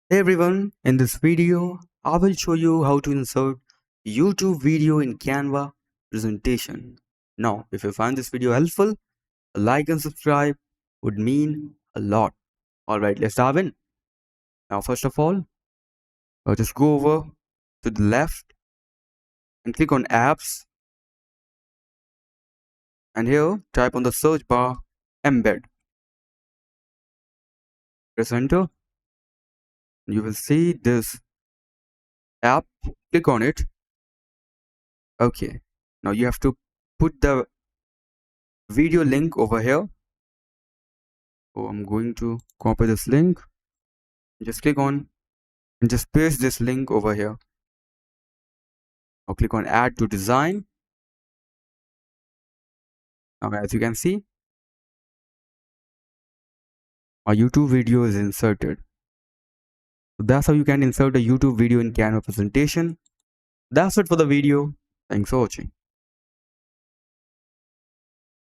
Hey everyone, in this video, I will show you how to insert YouTube video in Canva presentation. Now, if you find this video helpful, a like and subscribe would mean a lot. Alright, let's dive in. Now, first of all, I'll just go over to the left and click on apps. And here, type on the search bar, embed. Press enter. You will see this app. Click on it. Okay. Now you have to put the video link over here. So I'm going to copy this link. Just click on and just paste this link over here. Now click on add to design. Now as you can see, our YouTube video is inserted. So that's how you can insert a YouTube video in Canva presentation. That's it for the video. Thanks for watching.